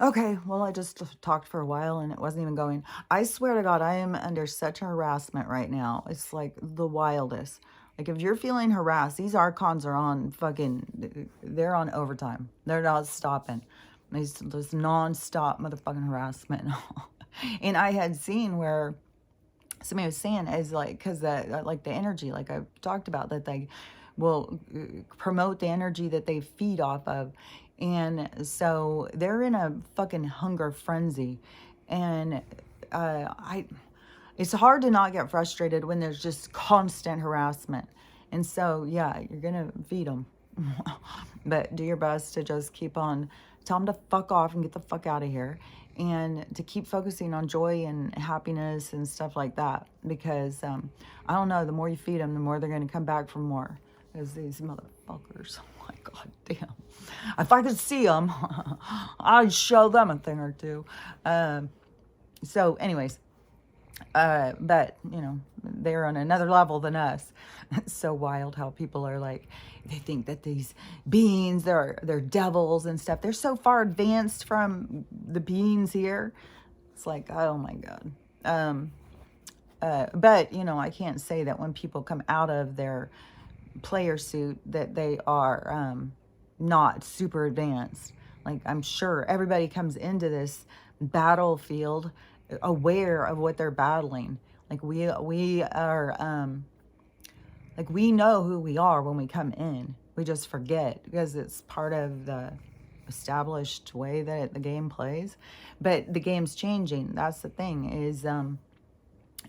Okay, well, I just talked for a while and it wasn't even going. I swear to God, I am under such harassment right now. It's like the wildest. Like, if you're feeling harassed, these archons are on fucking, they're on overtime. They're not stopping. This non-stop motherfucking harassment. And I had seen where somebody was saying is like, because like the energy, like I talked about, that they will promote the energy that they feed off of. And so they're in a fucking hunger frenzy. And I it's hard to not get frustrated when there's just constant harassment. And so, yeah, you're going to feed them. But do your best to just keep on, tell them to fuck off and get the fuck out of here. And to keep focusing on joy and happiness and stuff like that. Because, I don't know, the more you feed them, the more they're going to come back for more. Because these motherfuckers, oh my God damn. If I could see them, I'd show them a thing or two. So, anyways, but you know, they're on another level than us. It's so wild how people are like, they think that these beings, they're devils and stuff. They're so far advanced from the beings here. It's like, oh my God. But you know, I can't say that when people come out of their player suit that they are not super advanced. Like, I'm sure everybody comes into this battlefield aware of what they're battling. Like, we are like, we know who we are when we come in. We just forget because it's part of the established way that the game plays. But the game's changing. That's the thing is and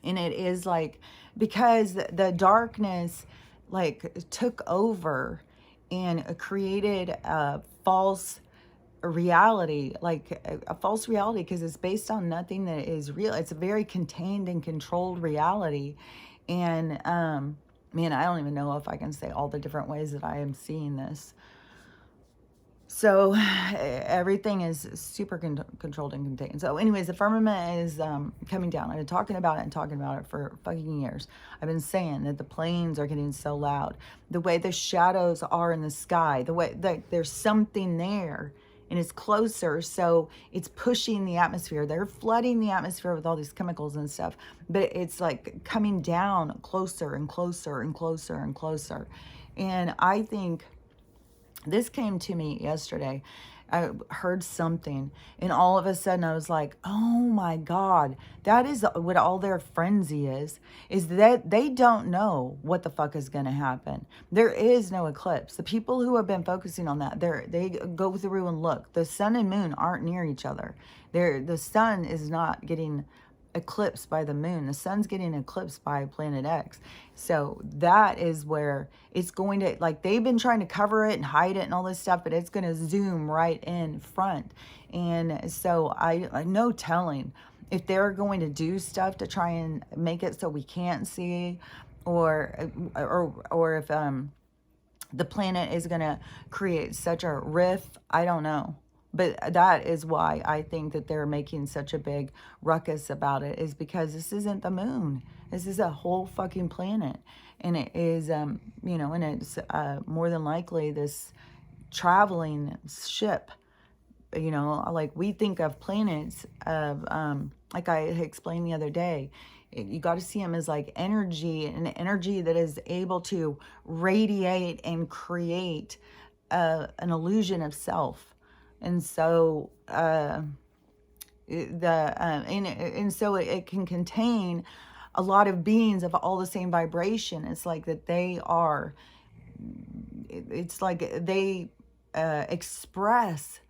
it is like, because the darkness like took over and created a false reality, like a false reality, because it's based on nothing that is real. It's a very contained and controlled reality. And man, I don't even know if I can say all the different ways that I am seeing this. So everything is super controlled and contained. So anyways, the firmament is coming down. I've been talking about it and talking about it for fucking years. I've been saying that the planes are getting so loud. The way the shadows are in the sky, the way that there's something there and it's closer, so it's pushing the atmosphere. They're flooding the atmosphere with all these chemicals and stuff, but it's like coming down closer and closer and closer and closer. And I think this came to me yesterday. I heard something, and all of a sudden I was like, oh my God, that is what all their frenzy is that they don't know what the fuck is going to happen. There is no eclipse. The people who have been focusing on that, they go through and look. The sun and moon aren't near each other. The sun is not getting eclipsed by the moon. The sun's getting eclipsed by planet X. So that is where it's going to, like, they've been trying to cover it and hide it and all this stuff, but it's going to zoom right in front. And so I no telling if they're going to do stuff to try and make it so we can't see, or if the planet is going to create such a rift. I don't know. But that is why I think that they're making such a big ruckus about it, is because this isn't the moon. This is a whole fucking planet. And it is, you know, and it's more than likely this traveling ship. You know, like we think of planets of, like I explained the other day, you got to see them as like energy, and energy that is able to radiate and create an illusion of self. And so and so it can contain a lot of beings of all the same vibration. It's like that they are, it's like they express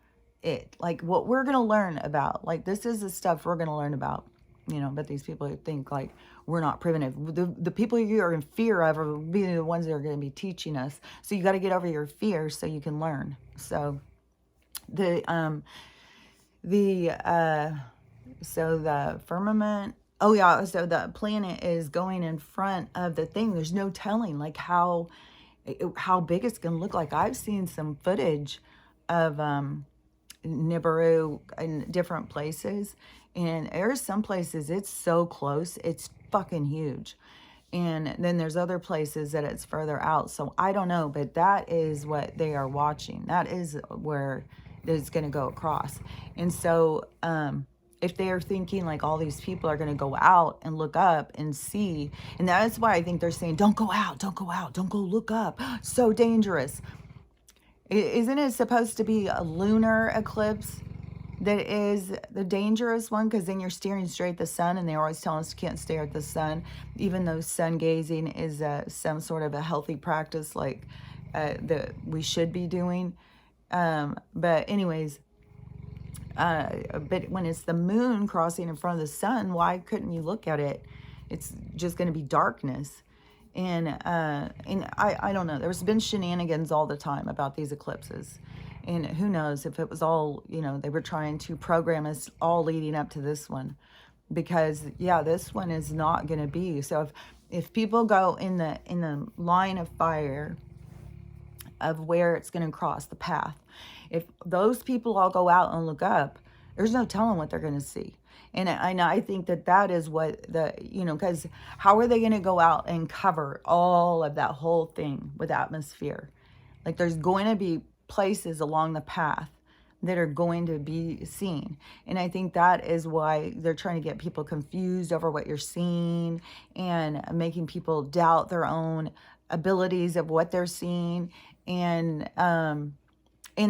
it, like what we're going to learn about. Like, this is the stuff we're going to learn about, you know. But these people who think like we're not primitive, the people you are in fear of are being the ones that are going to be teaching us. So you got to get over your fear so you can learn. So so the firmament, oh yeah, so the planet is going in front of the thing. There's no telling like how big it's gonna look. Like, I've seen some footage of Nibiru in different places, and there's some places it's so close, it's fucking huge. And then there's other places that it's further out. So I don't know, but that is what they are watching. That is where that is going to go across. And so if they're thinking like all these people are going to go out and look up and see, and that's why I think they're saying, don't go out, don't go out, don't go look up, so dangerous. Isn't it supposed to be a lunar eclipse that is the dangerous one? Because then you're staring straight at the sun, and they always tell us you can't stare at the sun, even though sun gazing is some sort of a healthy practice, like that we should be doing. But anyways, but when it's the moon crossing in front of the sun, why couldn't you look at it? It's just going to be darkness. And I don't know. There's been shenanigans all the time about these eclipses. And who knows if it was all, they were trying to program us all leading up to this one. Because, yeah, this one is not going to be. So if people go in the line of fire of where it's going to cross the path, if those people all go out and look up, there's no telling what they're going to see. And I think that is what because how are they going to go out and cover all of that whole thing with atmosphere? Like, there's going to be places along the path that are going to be seen. And I think that is why they're trying to get people confused over what you're seeing and making people doubt their own abilities of what they're seeing. And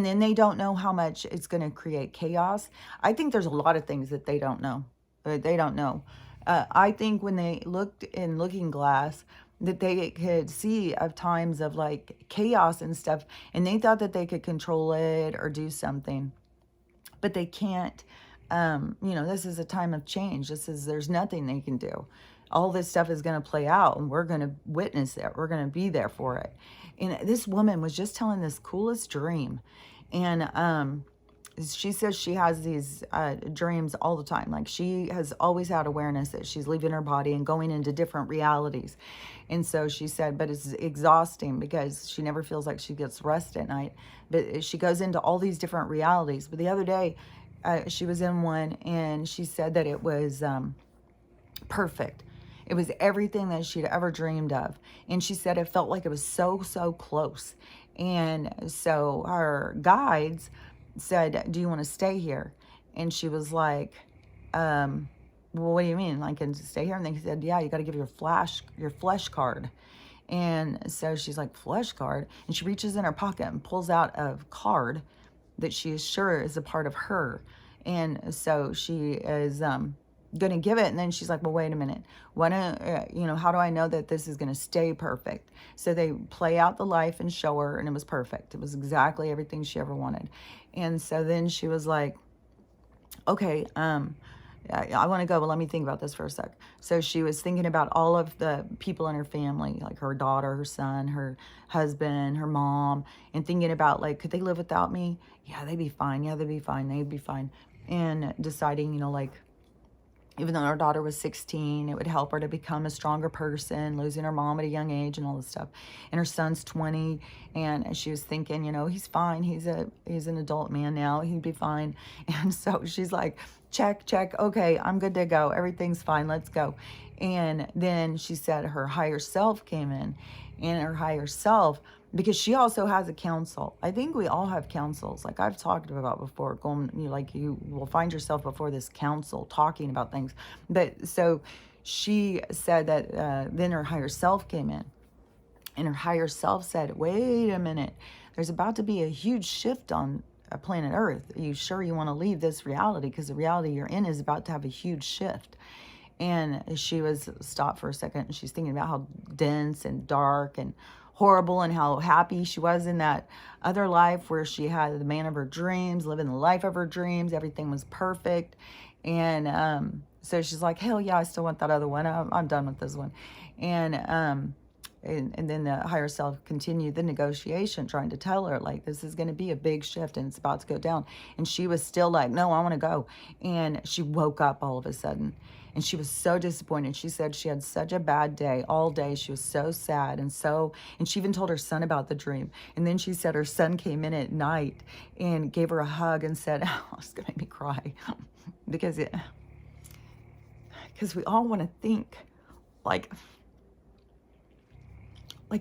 then they don't know how much it's going to create chaos. I think there's a lot of things that they don't know. They don't know. I think when they looked in Looking Glass, that they could see of times of like chaos and stuff, and they thought that they could control it or do something, but they can't. This is a time of change. There's nothing they can do. All this stuff is going to play out, and we're going to witness it. We're going to be there for it. And this woman was just telling this coolest dream. And she says she has these dreams all the time. Like, she has always had awareness that she's leaving her body and going into different realities. And so she said, but it's exhausting because she never feels like she gets rest at night. But she goes into all these different realities. But the other day, she was in one, and she said that it was perfect. It was everything that she'd ever dreamed of. And she said it felt like it was so, so close. And so her guides said, do you want to stay here? And she was like, well, what do you mean? Like, and stay here? And they said, yeah, you got to give your flesh card. And so she's like, flesh card? And she reaches in her pocket and pulls out a card that she is sure is a part of her. And so she is going to give it, and then she's like, well, wait a minute, how do I know that this is going to stay perfect? So they play out the life and show her, and it was perfect. It was exactly everything she ever wanted. And so then she was like, okay, I want to go, but let me think about this for a sec. So she was thinking about all of the people in her family, like her daughter, her son, her husband, her mom, and thinking about, like, could they live without me? Yeah, they'd be fine. Yeah, they'd be fine. They'd be fine. And deciding, like, even though her daughter was 16, it would help her to become a stronger person, losing her mom at a young age and all this stuff. And her son's 20, and she was thinking, he's fine. He's an adult man now. He'd be fine. And so she's like, check. Okay, I'm good to go. Everything's fine. Let's go. And then she said her higher self came in, and her higher self, because she also has a council. I think we all have councils, like I've talked about before. You will find yourself before this council talking about things. But so she said that then her higher self came in, and her higher self said, wait a minute, there's about to be a huge shift on planet Earth. Are you sure you want to leave this reality? Because the reality you're in is about to have a huge shift. And she was stopped for a second, and she's thinking about how dense and dark and horrible, and how happy she was in that other life where she had the man of her dreams, living the life of her dreams. Everything was perfect. And so she's like, hell yeah, I still want that other one. I'm done with this one. And then the higher self continued the negotiation, trying to tell her, like, this is going to be a big shift and it's about to go down. And she was still like, no, I want to go. And she woke up all of a sudden, and she was so disappointed. She said she had such a bad day all day. She was so sad, and she even told her son about the dream. And then she said her son came in at night and gave her a hug and said, oh, it's going to make me cry because we all want to think like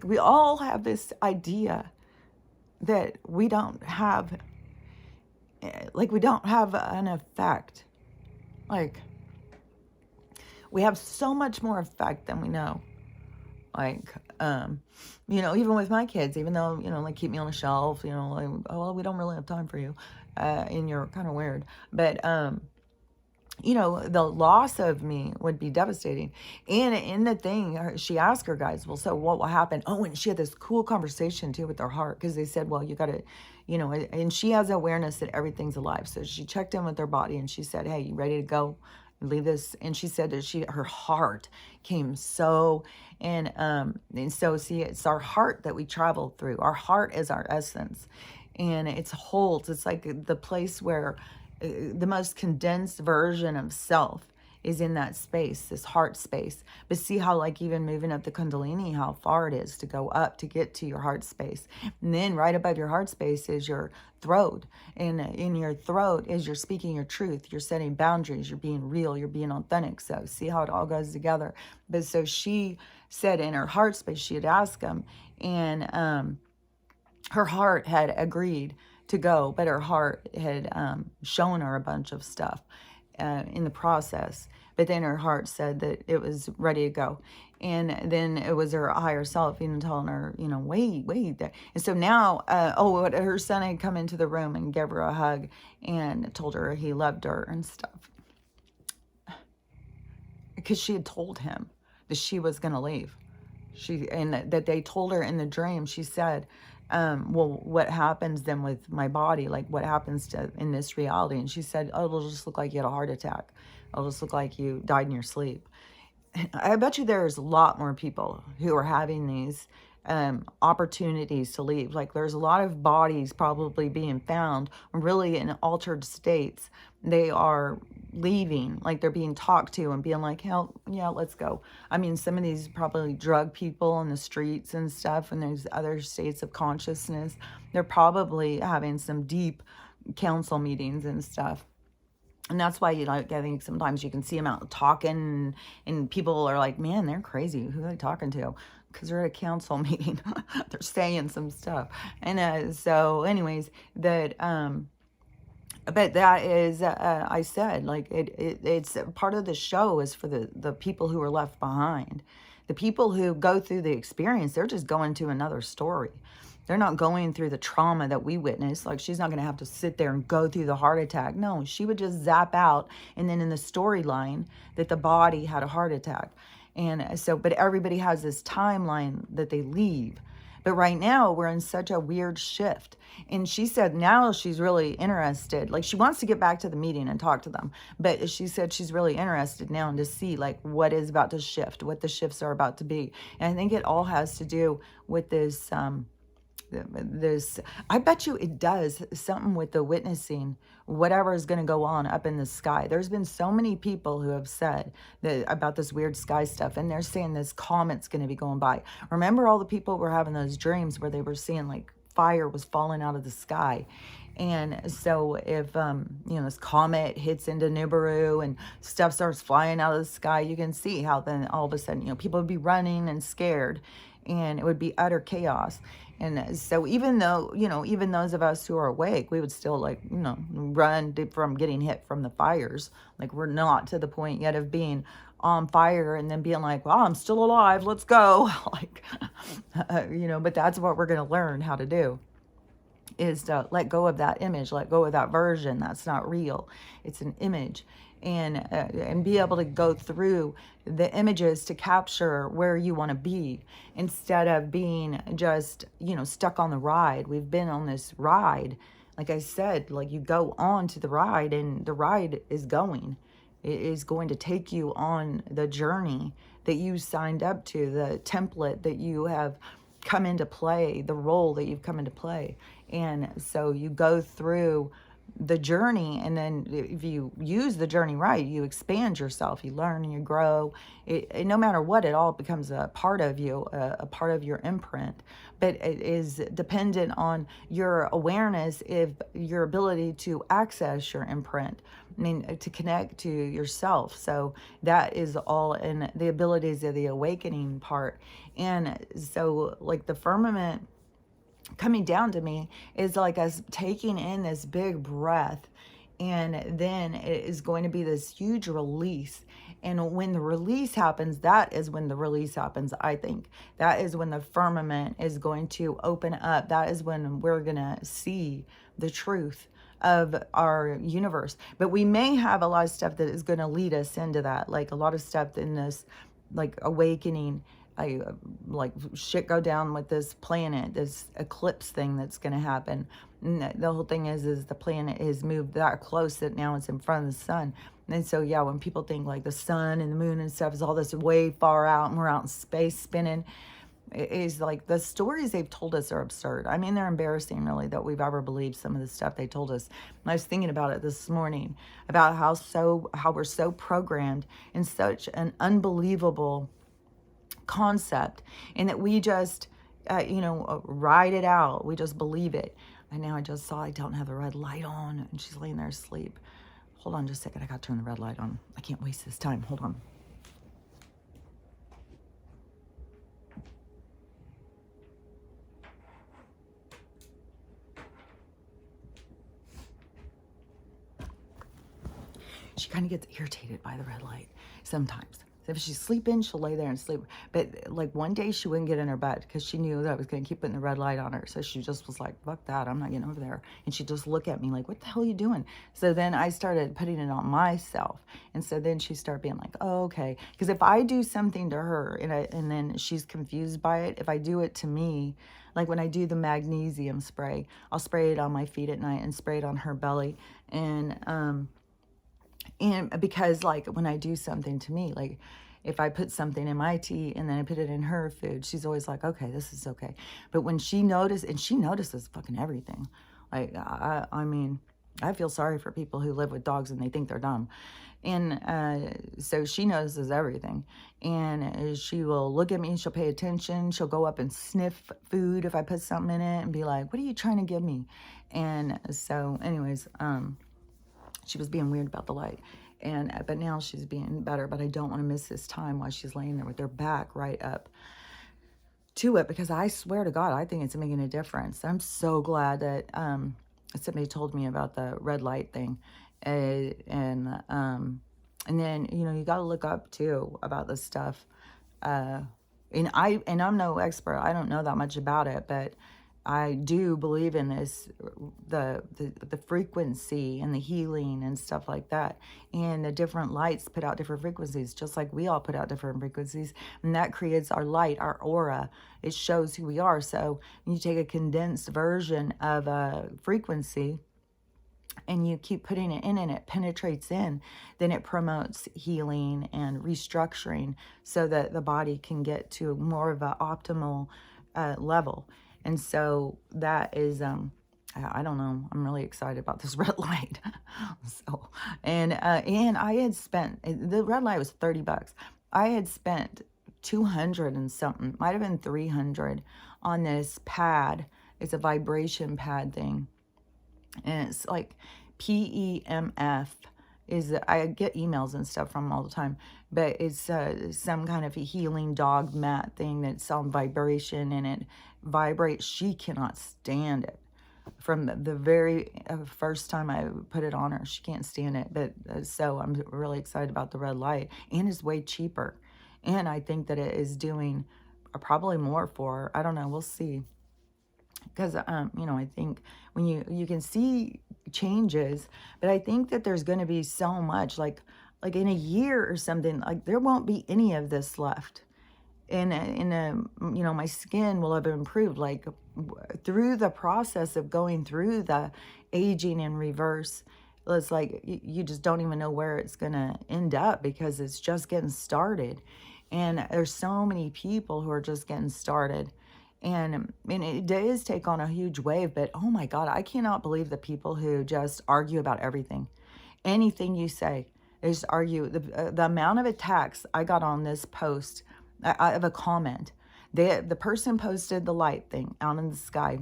we all have this idea that we don't have like we don't have an effect. Like we have so much more effect than we know. Like, even with my kids, even though, like keep me on a shelf, like, oh, well, we don't really have time for you. And you're kind of weird. But, the loss of me would be devastating. And in the thing, she asked her guys, well, so what will happen? Oh, and she had this cool conversation too with her heart, because they said, well, you got to, and she has awareness that everything's alive. So she checked in with her body and she said, hey, you ready to go? Leave this. And she said that her heart came so, and so see, it's our heart that we travel through. Our heart is our essence, and it's holds. It's like the place where the most condensed version of self is in that space, this heart space. But see how, like, even moving up the Kundalini, how far it is to go up to get to your heart space. And then right above your heart space is your throat. And in your throat is you're speaking your truth. You're setting boundaries. You're being real. You're being authentic. So see how it all goes together. But so she said in her heart space, she had asked him, and her heart had agreed to go, but her heart had shown her a bunch of stuff in the process. But then her heart said that it was ready to go. And then it was her higher self even telling her, wait. And so now, her son had come into the room and gave her a hug and told her he loved her and stuff. Because she had told him that she was going to leave. And that they told her in the dream, she said, well, what happens then with my body? Like, what happens in this reality? And she said, oh, it'll just look like you had a heart attack. It'll just look like you died in your sleep. I bet you there's a lot more people who are having these opportunities to leave. Like, there's a lot of bodies probably being found really in altered states. They are leaving, like they're being talked to and being like, hell yeah, let's go. I mean, some of these probably drug people on the streets and stuff, and there's other states of consciousness. They're probably having some deep council meetings and stuff. And that's why, I think sometimes you can see them out talking, and people are like, man, they're crazy. Who are they talking to? Because they're at a council meeting. They're saying some stuff. And so anyways, that, but that is, I said, like, it's part of the show is for the people who are left behind. The people who go through the experience, they're just going to another story. They're not going through the trauma that we witnessed. Like, she's not going to have to sit there and go through the heart attack. No, she would just zap out. And then in the storyline that the body had a heart attack. And so, but everybody has this timeline that they leave. But right now we're in such a weird shift. And she said now she's really interested. Like, she wants to get back to the meeting and talk to them. But she said she's really interested now to see like what is about to shift, what the shifts are about to be. And I think it all has to do with this, I bet you it does something with the witnessing whatever is going to go on up in the sky. There's been so many people who have said that about this weird sky stuff, and they're saying this comet's going to be going by. Remember all the people were having those dreams where they were seeing like fire was falling out of the sky. And so if, this comet hits into Nibiru and stuff starts flying out of the sky, you can see how then all of a sudden, people would be running and scared, and it would be utter chaos. And so even though, even those of us who are awake, we would still run from getting hit from the fires. Like, we're not to the point yet of being on fire and then being like, well, I'm still alive, let's go. But that's what we're going to learn how to do, is to let go of that image, let go of that version. That's not real. It's an image. And be able to go through the images to capture where you want to be, instead of being just, stuck on the ride. We've been on this ride. Like I said, like, you go on to the ride, and the ride is going. It is going to take you on the journey that you signed up to, the template that you have come into play, the role that you've come into play. And so you go through the journey, and then if you use the journey right, you expand yourself, you learn and you grow. No matter what, it all becomes a part of you, a part of your imprint. But it is dependent on your awareness, if your ability to access your imprint, to connect to yourself. So that is all in the abilities of the awakening part. And so, like, the firmament coming down to me is like us taking in this big breath, and then it is going to be this huge release. And when the release happens, that is when the release happens. I think that is when the firmament is going to open up. That is when we're going to see the truth of our universe. But we may have a lot of stuff that is going to lead us into that, like a lot of stuff in this like awakening. I like shit go down with this planet, this eclipse thing that's going to happen. And the whole thing is the planet has moved that close that now it's in front of the sun. And so, yeah, when people think like the sun and the moon and stuff is all this way far out and we're out in space spinning, it is like the stories they've told us are absurd. I mean, they're embarrassing, really, that we've ever believed some of the stuff they told us. And I was thinking about it this morning, about how we're so programmed in such an unbelievable concept, and that we just ride it out. We just believe it. And now I just saw I don't have the red light on, and she's laying there asleep. Hold on just a second, I gotta turn the red light on. I can't waste this time. Hold on. She kind of gets irritated by the red light sometimes. If she's sleeping, she'll lay there and sleep. But like one day she wouldn't get in her bed because she knew that I was going to keep putting the red light on her. So she just was like, fuck that, I'm not getting over there. And she'd just look at me like, what the hell are you doing? So then I started putting it on myself. And so then she started being like, oh, okay. Because if I do something to her and then she's confused by it, if I do it to me, like when I do the magnesium spray, I'll spray it on my feet at night and spray it on her belly. And because like when I do something to me, like if I put something in my tea and then I put it in her food, she's always like, okay, this is okay. But when she notices fucking everything. Like, I mean, I feel sorry for people who live with dogs and they think they're dumb. And so she notices everything. And she will look at me and she'll pay attention. She'll go up and sniff food if I put something in it and be like, what are you trying to give me? And so anyways, she was being weird about the light, but now she's being better. But I don't want to miss this time while she's laying there with her back right up to it, because I swear to God, I think it's making a difference. I'm so glad that somebody told me about the red light thing, and then you got to look up too about this stuff. And I'm no expert. I don't know that much about it, but I do believe in this, the frequency and the healing and stuff like that. And the different lights put out different frequencies, just like we all put out different frequencies. And that creates our light, our aura. It shows who we are. So when you take a condensed version of a frequency and you keep putting it in and it penetrates in, then it promotes healing and restructuring so that the body can get to more of an optimal level. And so that is, I don't know, I'm really excited about this red light. So, and I had spent, the red light was $30. I had spent 200 and something, might have been 300 on this pad. It's a vibration pad thing. And it's like PEMF. I get emails and stuff from them all the time, but it's some kind of a healing dog mat thing that's on vibration, and it vibrates. She cannot stand it. From the very first time I put it on her, she can't stand it. But so I'm really excited about the red light, and it's way cheaper, and I think that it is doing probably more for her. I don't know. We'll see. Because I think when you can see changes, but I think that there's going to be so much like in a year or something, like there won't be any of this left. My skin will have improved, like through the process of going through the aging in reverse. It's like you just don't even know where it's going to end up, because it's just getting started. And there's so many people who are just getting started. And it does take on a huge wave, but oh my God, I cannot believe the people who just argue about everything. Anything you say, they just argue. The amount of attacks I got on this post, I have a comment. The person posted the light thing out in the sky,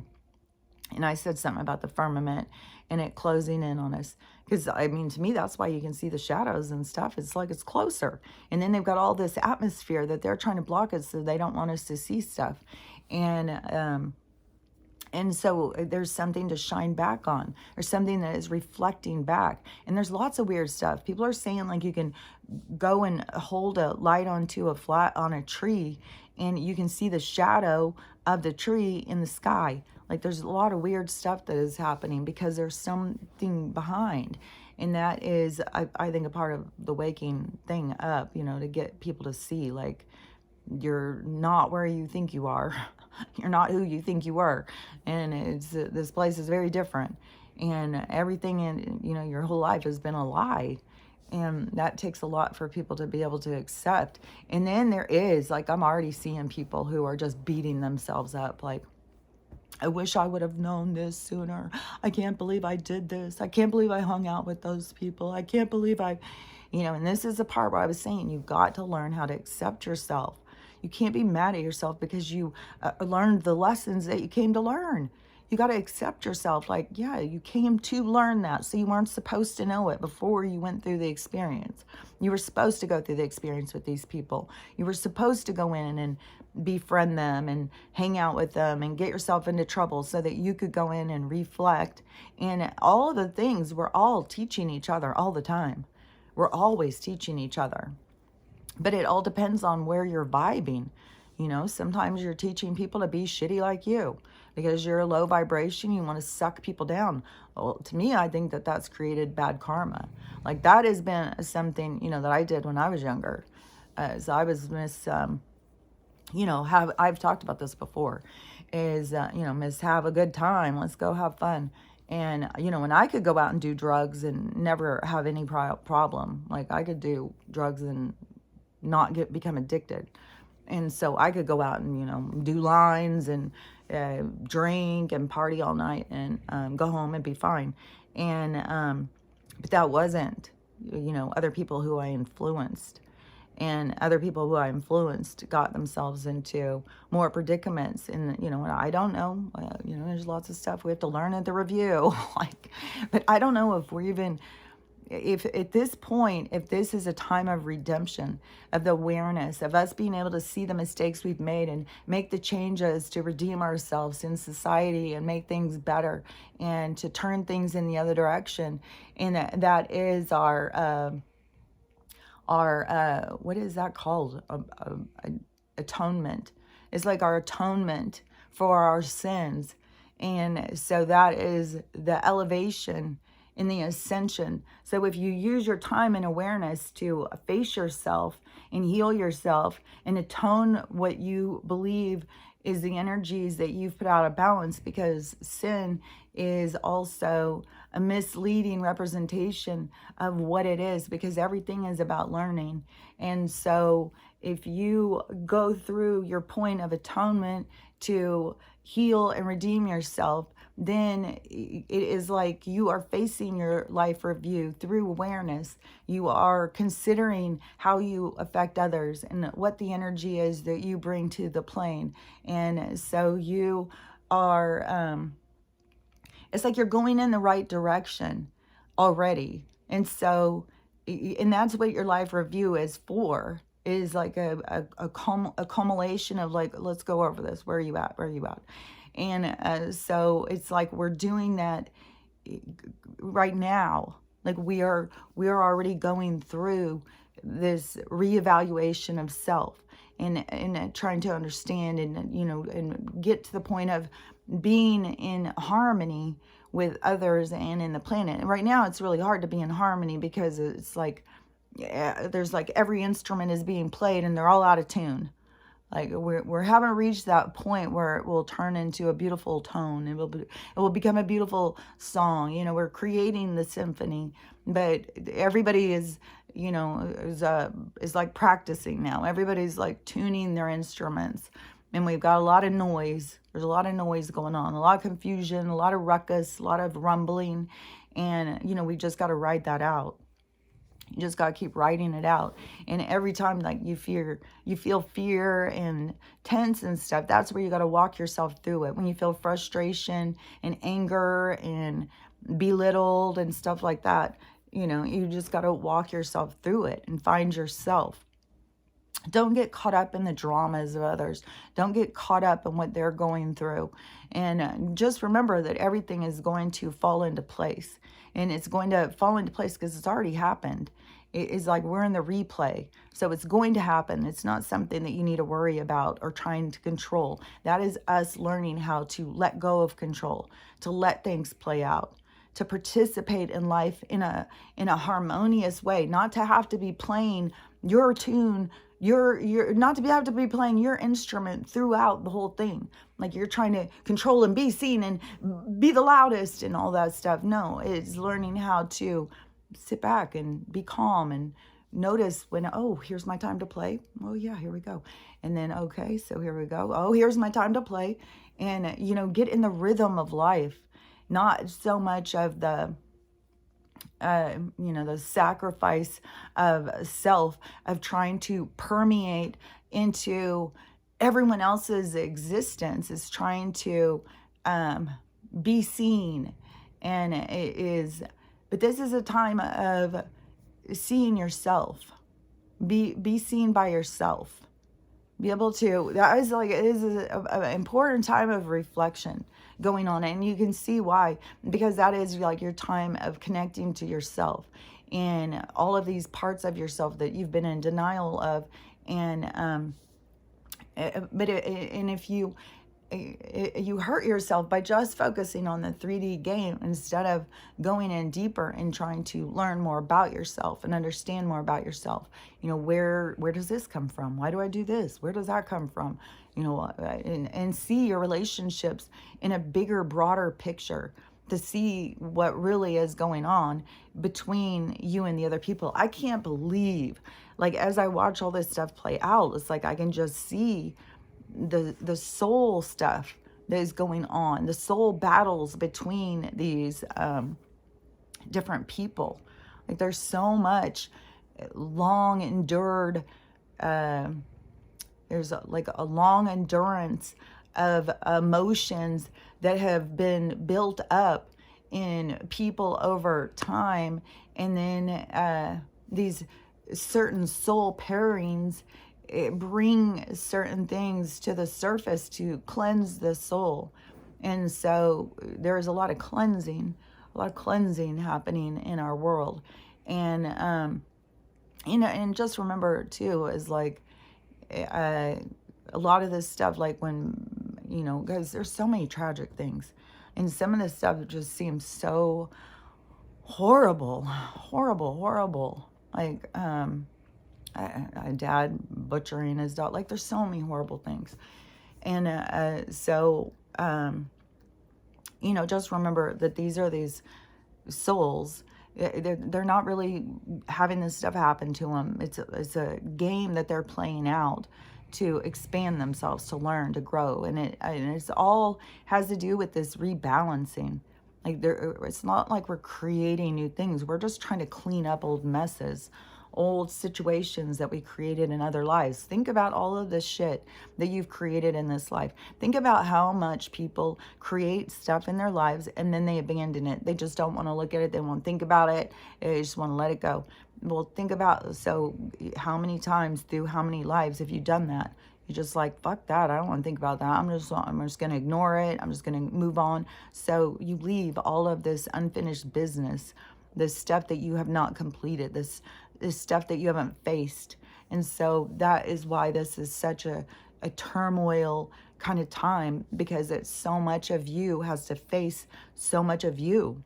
and I said something about the firmament and it closing in on us. Because, I mean, to me, that's why you can see the shadows and stuff. It's like it's closer. And then they've got all this atmosphere that they're trying to block us, so they don't want us to see stuff. And And so there's something to shine back on. There's something that is reflecting back. And there's lots of weird stuff. People are saying like you can go and hold a light onto a flat on a tree and you can see the shadow of the tree in the sky. Like there's a lot of weird stuff that is happening because there's something behind. And that is, I think, a part of the waking thing up, to get people to see like you're not where you think you are. You're not who you think you were. And this place is very different. And everything in, your whole life has been a lie. And that takes a lot for people to be able to accept. And then there is, like, I'm already seeing people who are just beating themselves up. Like, I wish I would have known this sooner. I can't believe I did this. I can't believe I hung out with those people. I can't believe and this is the part where I was saying you've got to learn how to accept yourself. You can't be mad at yourself because you learned the lessons that you came to learn. You got to accept yourself. Like, yeah, you came to learn that. So you weren't supposed to know it before you went through the experience. You were supposed to go through the experience with these people. You were supposed to go in and befriend them and hang out with them and get yourself into trouble so that you could go in and reflect. And all of the things, we're all teaching each other all the time. We're always teaching each other. But it all depends on where you're vibing. Sometimes you're teaching people to be shitty like you because you're a low vibration. You want to suck people down. Well, to me, I think that that's created bad karma. Like that has been something, that I did when I was younger. So I was I've talked about this before, is, miss have a good time. Let's go have fun. And, when I could go out and do drugs and never have any problem, like I could do drugs and not become addicted. And so I could go out and, do lines and drink and party all night and go home and be fine. And, but that wasn't, other people who I influenced. And other people who I influenced got themselves into more predicaments. And, I don't know, there's lots of stuff we have to learn at the review. But I don't know if we're even, if at this point, if this is a time of redemption, of the awareness, of us being able to see the mistakes we've made and make the changes to redeem ourselves in society and make things better and to turn things in the other direction. And that is our what is that called? Atonement. It's like our atonement for our sins. And so that is the elevation in the ascension. So if you use your time and awareness to face yourself and heal yourself and atone what you believe is the energies that you've put out of balance, because sin is also a misleading representation of what it is, because everything is about learning. And so if you go through your point of atonement to heal and redeem yourself, then it is like you are facing your life review through awareness. You are considering how you affect others and what the energy is that you bring to the plane. And so you are, it's like you're going in the right direction already. And so, and that's what your life review is for, is like a culmination of like, let's go over this. Where are you at? Where are you at? And so it's like we're doing that right now. Like we are already going through this reevaluation of self and trying to understand and and get to the point of being in harmony with others and in the planet. And right now it's really hard to be in harmony because it's like there's like every instrument is being played and they're all out of tune. Like we haven't reached that point where it will turn into a beautiful tone. It will become a beautiful song. We're creating the symphony, but everybody is is like practicing now. Everybody's like tuning their instruments, and we've got a lot of noise. There's a lot of noise going on, a lot of confusion, a lot of ruckus, a lot of rumbling, and we just got to ride that out. You just got to keep writing it out. And every time like you feel fear and tense and stuff, that's where you got to walk yourself through it. When you feel frustration and anger and belittled and stuff like that, you just got to walk yourself through it and find yourself. Don't get caught up in the dramas of others. Don't get caught up in what they're going through. And just remember that everything is going to fall into place. And it's going to fall into place because it's already happened. It's like we're in the replay. So it's going to happen. It's not something that you need to worry about or trying to control. That is us learning how to let go of control, to let things play out, to participate in life in a harmonious way, not to have to be playing your tune, your not to be have to be playing your instrument throughout the whole thing. Like you're trying to control and be seen and be the loudest and all that stuff. No, it's learning how to sit back and be calm and notice when, oh, here's my time to play. Oh yeah, here we go. And then, okay, so here we go. Oh, here's my time to play. And, get in the rhythm of life, not so much of the sacrifice of self, of trying to permeate into everyone else's existence, is trying to be seen. And it is, but this is a time of seeing yourself. Be seen by yourself. Be able to, that is like, it is an important time of reflection going on. And you can see why, because that is like your time of connecting to yourself and all of these parts of yourself that you've been in denial of. And, and if you hurt yourself by just focusing on the 3D game instead of going in deeper and trying to learn more about yourself and understand more about yourself. Where does this come from? Why do I do this? Where does that come from? And see your relationships in a bigger, broader picture, to see what really is going on between you and the other people. I can't believe, like, as I watch all this stuff play out, it's like I can just see the soul stuff that is going on, the soul battles between these different people. Like there's so much long endured, there's like a long endurance of emotions that have been built up in people over time. And then these certain soul pairings bring certain things to the surface to cleanse the soul. And so there's a lot of cleansing happening in our world. And, and just remember too, is like, a lot of this stuff, like when, because there's so many tragic things, and some of this stuff just seems so horrible. Like, a dad butchering his dog. Like, there's so many horrible things. And so, just remember that these are these souls. They're not really having this stuff happen to them. It's a game that they're playing out to expand themselves, to learn, to grow. And it's all has to do with this rebalancing. Like, it's not like we're creating new things. We're just trying to clean up old messes, old situations that we created in other lives. Think about all of this shit that you've created in this life. Think about how much people create stuff in their lives and then they abandon it. They just don't want to look at it. They won't think about it. They just want to let it go. Well, think about, so how many times through how many lives have you done that? You're just like, fuck that. I don't want to think about that. I'm just going to ignore it. I'm just going to move on. So you leave all of this unfinished business, this stuff that you have not completed, this stuff that you haven't faced. And so that is why this is such a turmoil kind of time, because it's so much of you has to face so much of you.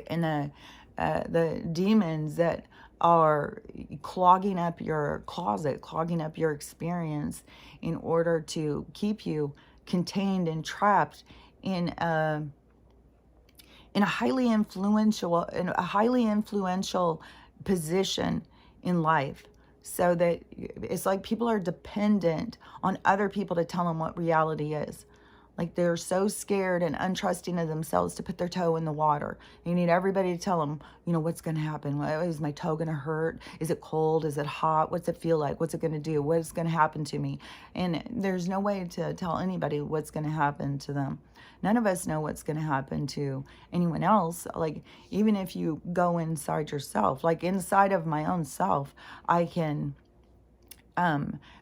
And the demons that are clogging up your closet, clogging up your experience in order to keep you contained and trapped in a highly influential position in life, so that it's like people are dependent on other people to tell them what reality is. Like, they're so scared and untrusting of themselves to put their toe in the water. You need everybody to tell them, what's going to happen. Is my toe going to hurt? Is it cold? Is it hot? What's it feel like? What's it going to do? What's going to happen to me? And there's no way to tell anybody what's going to happen to them. None of us know what's going to happen to anyone else. Like, even if you go inside yourself, like inside of my own self, I can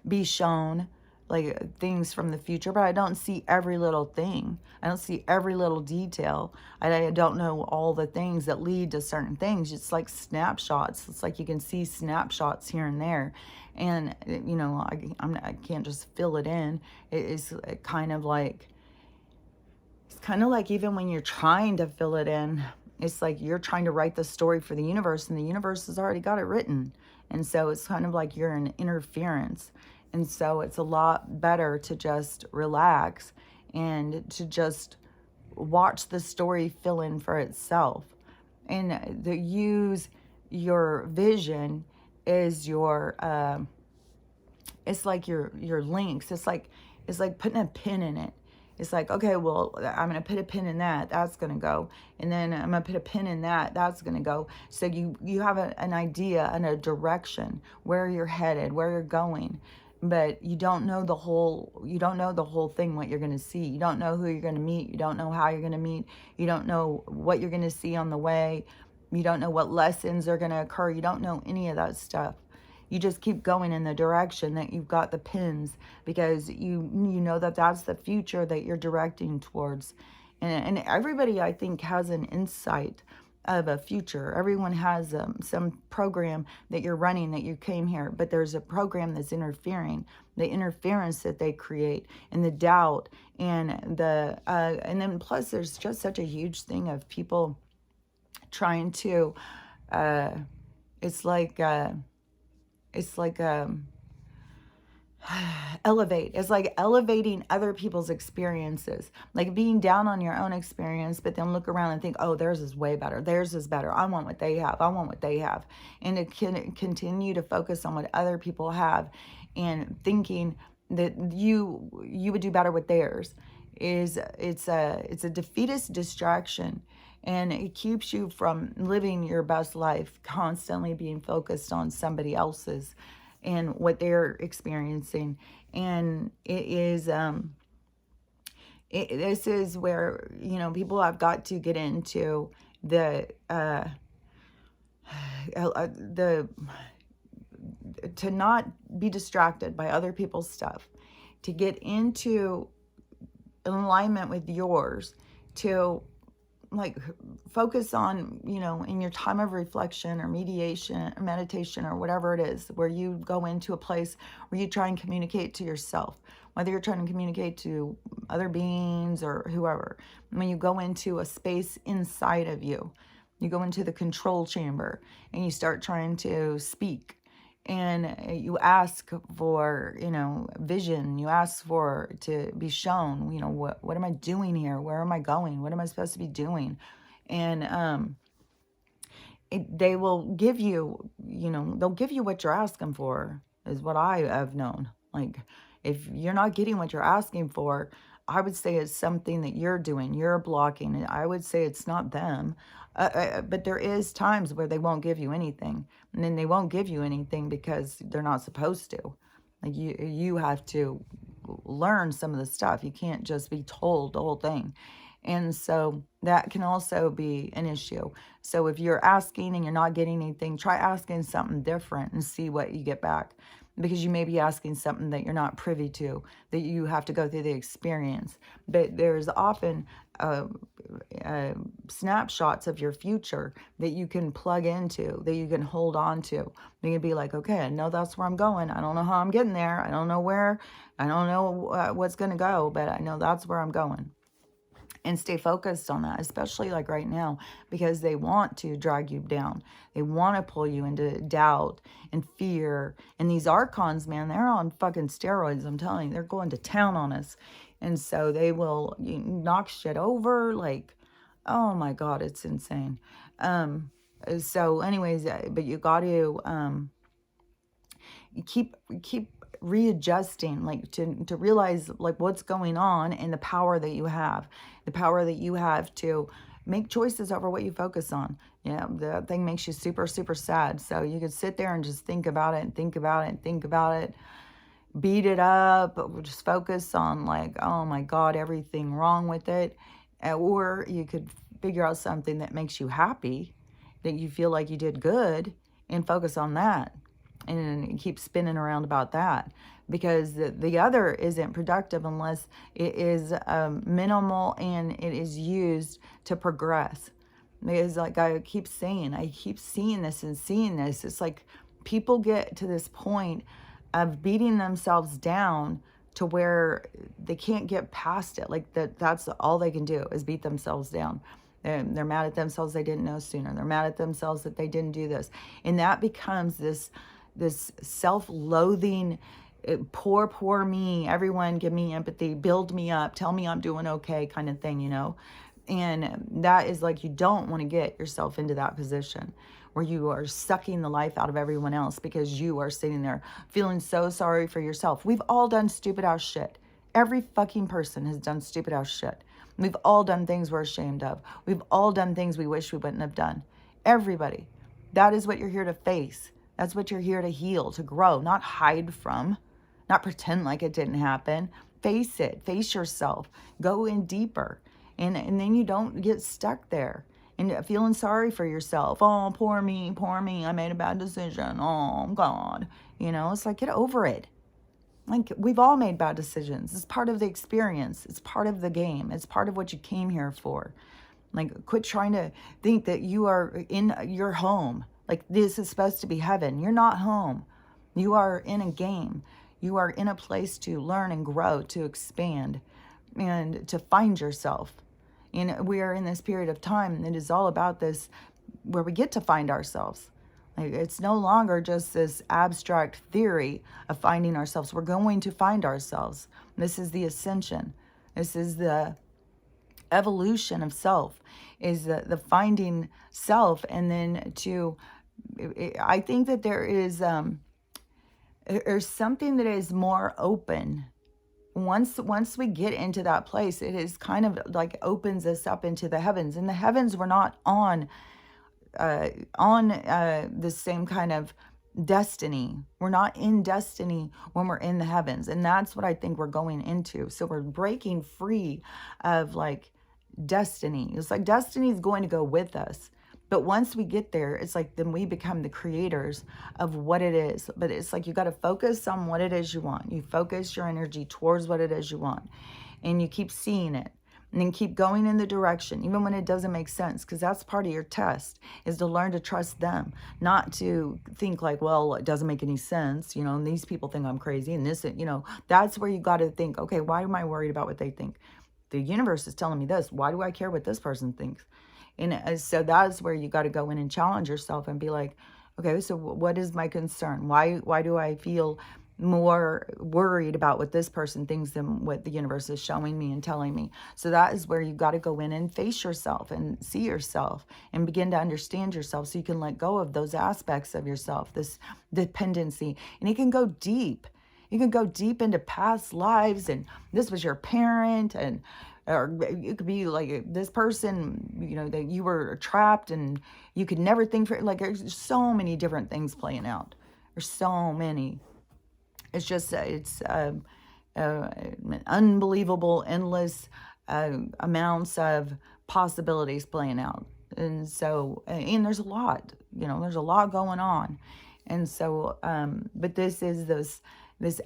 be shown like things from the future, but I don't see every little thing. I don't see every little detail. I don't know all the things that lead to certain things. It's like snapshots. It's like you can see snapshots here and there. And, you know, I can't just fill it in. It is kind of like, it's kind of like even when you're trying to fill it in, it's like you're trying to write the story for the universe and the universe has already got it written. And so it's kind of like you're in interference. And so it's a lot better to just relax and to just watch the story fill in for itself. And to use your vision is your, it's like your links. It's like putting a pin in it. It's like, okay, well, I'm going to put a pin in that. That's going to go. And then I'm going to put a pin in that. That's going to go. So you have an idea and a direction where you're headed, where you're going. But you don't know the whole thing, what you're going to see. You don't know who you're going to meet. You don't know how you're going to meet. You don't know what you're going to see on the way. You don't know what lessons are going to occur. You don't know any of that stuff. You just keep going in the direction that you've got the pins, because you know that that's the future that you're directing towards. And everybody, I think, has an insight of a future. Everyone has some program that you're running, that you came here, but there's a program that's interfering, the interference that they create, and the doubt, and and then plus there's just such a huge thing of people trying to, it's like elevate. It's like elevating other people's experiences, like being down on your own experience, but then look around and think, oh, theirs is way better. Theirs is better. I want what they have. I want what they have. And to continue to focus on what other people have and thinking that you would do better with theirs it's a defeatist distraction. And it keeps you from living your best life, constantly being focused on somebody else's and what they're experiencing. And it is, this is where, you know, people have got to get into to not be distracted by other people's stuff, to get into alignment with yours, to like focus on, you know, in your time of reflection or mediation or meditation or whatever it is, where you go into a place where you try and communicate to yourself, whether you're trying to communicate to other beings or whoever. When you go into a space inside of you, you go into the control chamber and you start trying to speak. And you ask for, you know, vision. You ask for to be shown, you know, what am I doing here? Where am I going? What am I supposed to be doing? And they will give you, you know, they'll give you what you're asking for, is what I have known. Like, if you're not getting what you're asking for, I would say it's something that you're doing. You're blocking. I would say it's not them. But there is times where they won't give you anything. And then they won't give you anything because they're not supposed to. Like, you have to learn some of the stuff. You can't just be told the whole thing. And so that can also be an issue. So if you're asking and you're not getting anything, try asking something different and see what you get back. Because you may be asking something that you're not privy to, that you have to go through the experience. But there's often snapshots of your future that you can plug into, that you can hold on to. You can be like, okay, I know that's where I'm going. I don't know how I'm getting there. I don't know where. I don't know what's going to go, but I know that's where I'm going. And stay focused on that, especially like right now, because they want to drag you down. They want to pull you into doubt and fear. And these archons, man, they're on fucking steroids. I'm telling you, they're going to town on us. And so they will knock shit over. Like, oh my God, it's insane. So anyways, but you got to keep readjusting, like to realize like what's going on, and the power that you have to make choices over what you focus on. Yeah, the thing makes you super, super sad. So you could sit there and just think about it and think about it and think about it, beat it up, but just focus on like, oh my God, everything wrong with it. Or you could figure out something that makes you happy, that you feel like you did good, and focus on that. and keep spinning around about that, because the other isn't productive unless it is minimal and it is used to progress. Because like I keep saying, I keep seeing this and seeing this. It's like people get to this point of beating themselves down to where they can't get past it. Like that's all they can do is beat themselves down. They're mad at themselves they didn't know sooner. They're mad at themselves that they didn't do this. And that becomes this self-loathing, poor me, everyone give me empathy, build me up, tell me I'm doing okay kind of thing, you know. And that is like, you don't want to get yourself into that position where you are sucking the life out of everyone else because you are sitting there feeling so sorry for yourself. We've all done stupid ass shit. Every fucking person has done stupid ass shit. We've all done things we're ashamed of. We've all done things we wish we wouldn't have done. Everybody. That is what you're here to face. That's what you're here to heal, to grow, not hide from, not pretend like it didn't happen. Face it. Face yourself. Go in deeper. And then you don't get stuck there and feeling sorry for yourself. Oh, poor me, I made a bad decision. Oh, God. You know, it's like, get over it. Like, we've all made bad decisions. It's part of the experience. It's part of the game. It's part of what you came here for. Like, quit trying to think that you are in your home. Like, this is supposed to be heaven. You're not home. You are in a game. You are in a place to learn and grow, to expand, and to find yourself. And we are in this period of time that is all about this, where we get to find ourselves. Like, it's no longer just this abstract theory of finding ourselves. We're going to find ourselves. This is the ascension. This is the evolution of self, is the finding self. And then I think that there's something that is more open. Once we get into that place, it is kind of like opens us up into the heavens. And the heavens were not on the same kind of destiny. We're not in destiny when we're in the heavens. And that's what I think we're going into. So we're breaking free of like destiny. It's like destiny is going to go with us. But once we get there, it's like then we become the creators of what it is. But it's like you got to focus on what it is you want. You focus your energy towards what it is you want. And you keep seeing it. And then keep going in the direction, even when it doesn't make sense, because that's part of your test, is to learn to trust them, not to think like, well, it doesn't make any sense, you know, and these people think I'm crazy, and this, you know, that's where you got to think, okay, why am I worried about what they think? The universe is telling me this. Why do I care what this person thinks? And so that's where you got to go in and challenge yourself and be like, okay, so what is my concern? Why do I feel more worried about what this person thinks than what the universe is showing me and telling me? So that is where you got to go in and face yourself and see yourself and begin to understand yourself, so you can let go of those aspects of yourself, this dependency. And it can go deep. You can go deep into past lives, and this was your parent, and or it could be like this person, you know, that you were trapped and you could never think for, like, there's so many different things playing out. There's so many. It's just, it's unbelievable, endless amounts of possibilities playing out. And so, and there's a lot, you know, there's a lot going on. And so, but this is this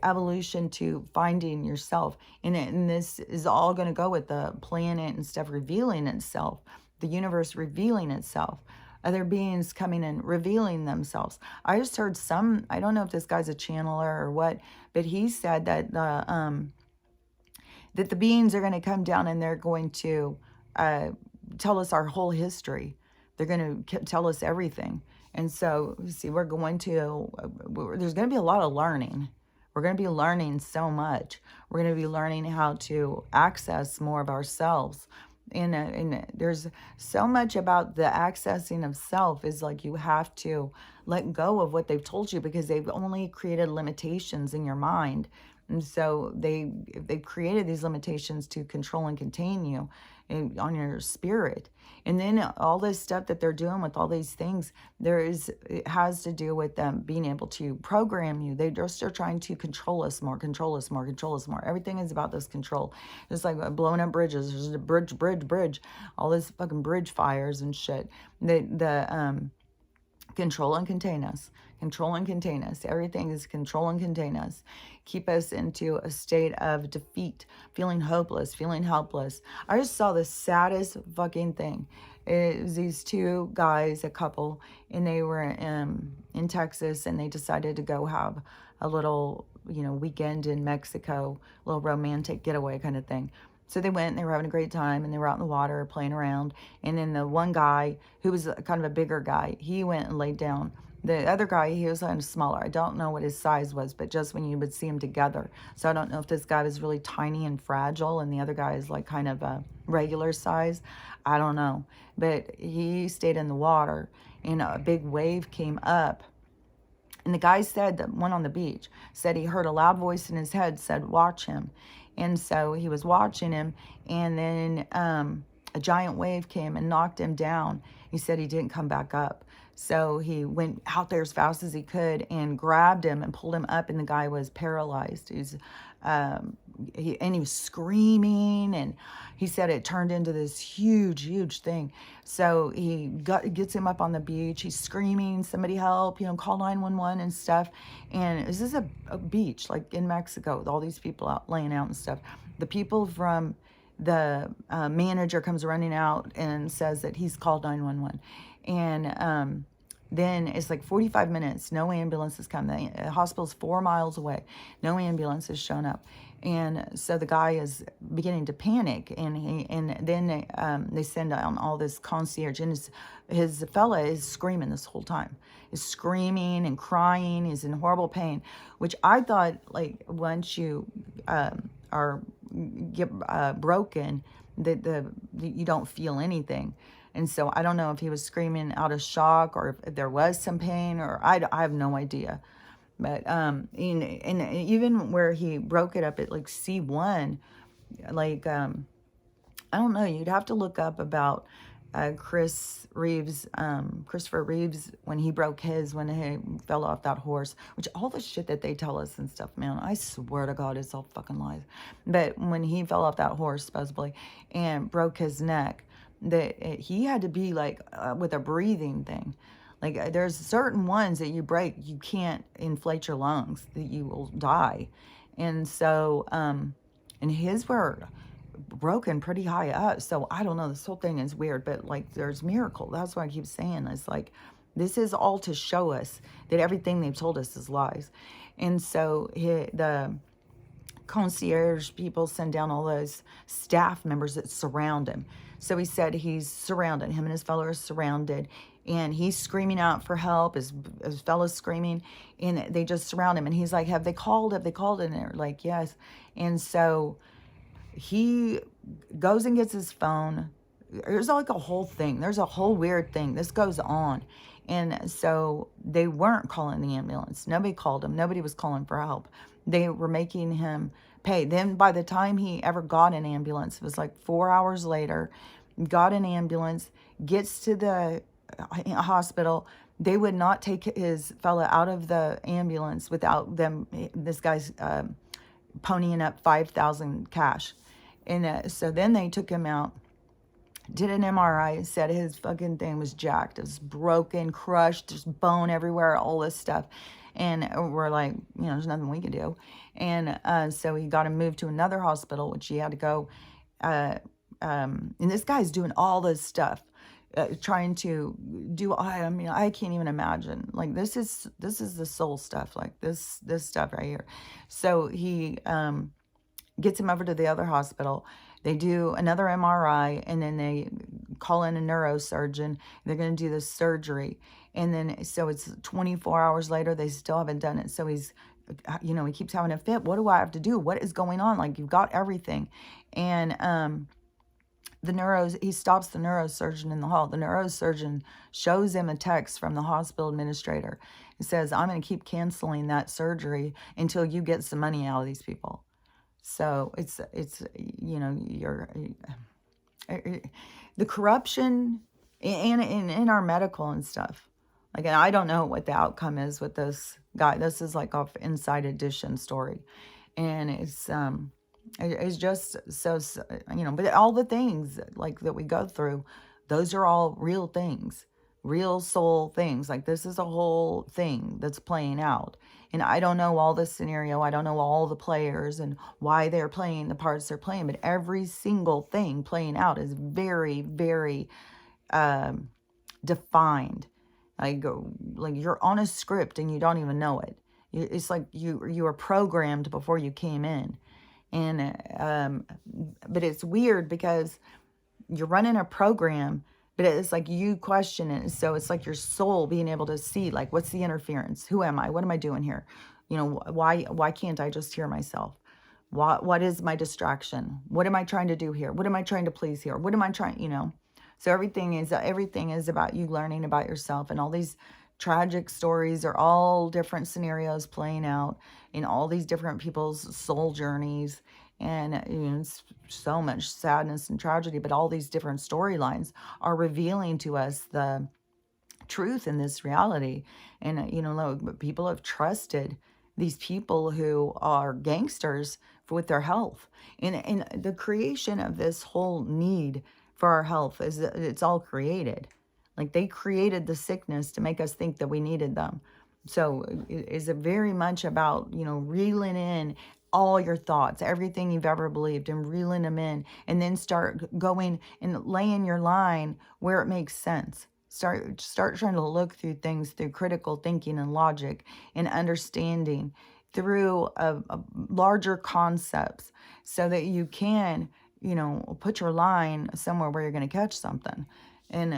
evolution to finding yourself. And this is all going to go with the planet and stuff revealing itself, the universe revealing itself, other beings coming and revealing themselves. I just heard I don't know if this guy's a channeler or what, but he said that the beings are going to come down and they're going to tell us our whole history. They're going to tell us everything. And so, see, there's going to be a lot of learning. We're going to be learning so much. We're going to be learning how to access more of ourselves. And there's so much about the accessing of self is like you have to let go of what they've told you, because they've only created limitations in your mind. And so they've created these limitations to control and contain you on your spirit. And then all this stuff that they're doing with all these things, it has to do with them being able to program you. They're just trying to control us more. Everything is about this control. It's like blowing up bridges. There's a bridge. All this fucking bridge fires and shit. Control and contain us. Control and contain us. Everything is control and contain us. Keep us into a state of defeat, feeling hopeless, feeling helpless. I just saw the saddest fucking thing. It was these two guys, a couple, and they were in Texas, and they decided to go have a little, weekend in Mexico, a little romantic getaway kind of thing. So they went and they were having a great time, and they were out in the water playing around. And then the one guy, who was kind of a bigger guy, he went and laid down. The other guy, he was kind of smaller. I don't know what his size was, but just when you would see them together. So I don't know if this guy was really tiny and fragile and the other guy is like kind of a regular size. I don't know. But he stayed in the water, and a big wave came up. And the guy said, the one on the beach, said he heard a loud voice in his head said, watch him. And so he was watching him, and then a giant wave came and knocked him down. He said he didn't come back up. So he went out there as fast as he could and grabbed him and pulled him up, and the guy was paralyzed. He was screaming, and he said it turned into this huge thing. So he gets him up on the beach. He's screaming, somebody help, call 911 and stuff. And this is a beach like in Mexico with all these people out laying out and stuff. The people from the manager comes running out and says that he's called 911. And then it's like 45 minutes, no ambulance has come. The hospital's 4 miles away, no ambulance has shown up. And so the guy is beginning to panic, and then they send out all this concierge, and his fella is screaming this whole time. He's screaming and crying. He's in horrible pain, which I thought, like, once you get broken, that you don't feel anything. And so I don't know if he was screaming out of shock or if there was some pain, or I have no idea. But and even where he broke it up at like C1, like I don't know, you'd have to look up about Christopher Reeves, when he broke his, when he fell off that horse, which all the shit that they tell us and stuff, man, I swear to God, it's all fucking lies. But when he fell off that horse, supposedly, and broke his neck, he had to be like with a breathing thing. Like there's certain ones that you break, you can't inflate your lungs, that you will die. And so, and his were broken pretty high up. So I don't know, this whole thing is weird, but like there's miracle. That's what I keep saying. It's like, this is all to show us that everything they've told us is lies. And so the concierge people send down all those staff members that surround him. So he said he's surrounded, him and his fellow are surrounded, and he's screaming out for help, his fellow's screaming, and they just surround him. And he's like, have they called? And they're like, yes. And so he goes and gets his phone. There's like a whole thing. There's a whole weird thing. This goes on. And so they weren't calling the ambulance. Nobody called him. Nobody was calling for help. They were making him pay. Then by the time he ever got an ambulance, it was like 4 hours later, got an ambulance, gets to the hospital. They would not take his fella out of the ambulance without this guy's ponying up $5,000 cash. And so then they took him out, did an MRI, said his fucking thing was jacked. It was broken, crushed, there's bone everywhere, all this stuff. And we're like, there's nothing we can do. And so he got him moved to another hospital, which he had to go. And this guy's doing all this stuff, trying to do, I can't even imagine. Like, this is the soul stuff, like this stuff right here. So he gets him over to the other hospital. They do another MRI, and then they call in a neurosurgeon. They're going to do the surgery. And then, so it's 24 hours later, they still haven't done it. So he's, he keeps having a fit. What do I have to do? What is going on? Like, you've got everything. And he stops the neurosurgeon in the hall. The neurosurgeon shows him a text from the hospital administrator. It says, I'm going to keep canceling that surgery until you get some money out of these people. So it's the corruption in our medical and stuff. Like, and I don't know what the outcome is with this guy. This is like off Inside Edition story. And it's just so, but all the things like that we go through, those are all real things. real soul things. Like, this is a whole thing that's playing out. And I don't know all the scenario. I don't know all the players and why they're playing the parts they're playing. But every single thing playing out is very, very defined. Like you're on a script and you don't even know it. It's like you were programmed before you came in. And but it's weird because you're running a program, but it's like you question it. So it's like your soul being able to see, like, what's the interference? Who am I? What am I doing here? You know, why can't I just hear myself? What is my distraction? What am I trying to do here? What am I trying to please here? What am I trying, you know? So everything is about you learning about yourself, and all these tragic stories are all different scenarios playing out in all these different people's soul journeys. And you know, it's so much sadness and tragedy, but all these different storylines are revealing to us the truth in this reality. And you know, look, people have trusted these people who are gangsters with their health. And the creation of this whole need for our health is, it's all created. Like, they created the sickness to make us think that we needed them. So is it very much about, you know, reeling in all your thoughts, everything you've ever believed, and reeling them in, and then start going and laying your line where it makes sense. Start trying to look through things through critical thinking and logic and understanding through a larger concepts, so that you can, you know, put your line somewhere where you're going to catch something, and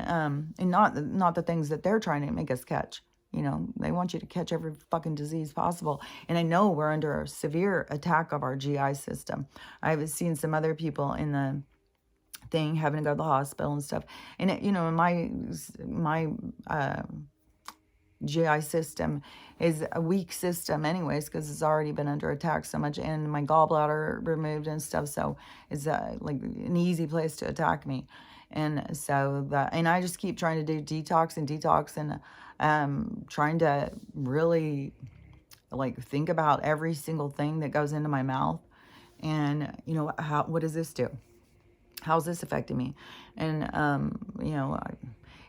not the things that they're trying to make us catch. You know, they want you to catch every fucking disease possible. And I know we're under a severe attack of our GI system. I've seen some other people in the thing having to go to the hospital and stuff. And it, you know, my GI system is a weak system anyways, because it's already been under attack so much, and my gallbladder removed and stuff. So it's like an easy place to attack me. And so and I just keep trying to do detox and trying to really like think about every single thing that goes into my mouth. And you know, what does this do? How's this affecting me? And you know,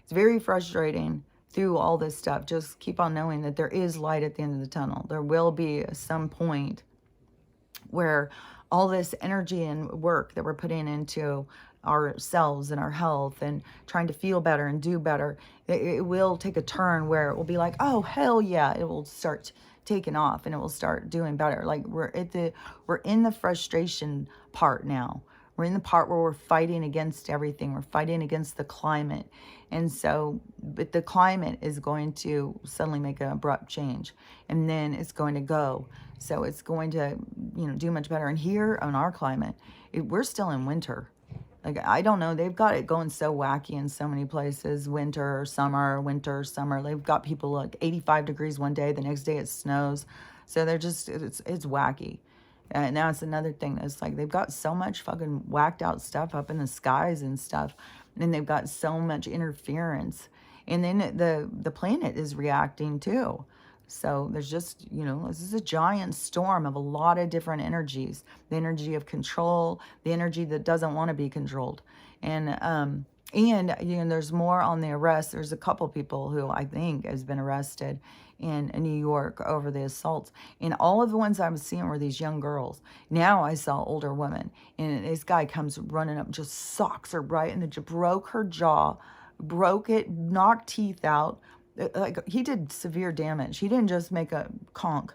it's very frustrating through all this stuff. Just keep on knowing that there is light at the end of the tunnel. There will be some point where all this energy and work that we're putting into ourselves and our health and trying to feel better and do better, it will take a turn where it will be like, oh, hell yeah, it will start taking off and it will start doing better. Like, we're in the frustration part now. We're in the part where we're fighting against everything. We're fighting against the climate. And so, but the climate is going to suddenly make an abrupt change, and then it's going to go. So it's going to, you know, do much better. And here on our climate, we're still in winter. Like, I don't know, they've got it going so wacky in so many places. Winter, summer, winter, summer. They've got people like 85 degrees one day, the next day it snows. So they're just, it's wacky. And now it's another thing that's like, they've got so much fucking whacked out stuff up in the skies and stuff. And they've got so much interference. And then the planet is reacting too. So there's just, you know, this is a giant storm of a lot of different energies. The energy of control, the energy that doesn't want to be controlled. And you know, there's more on the arrest. There's a couple people who I think has been arrested in New York over the assaults. And all of the ones I was seeing were these young girls. Now I saw older women. And this guy comes running up, just socks her right in the broke her jaw, broke it, knocked teeth out. Like, he did severe damage. He didn't just make a conk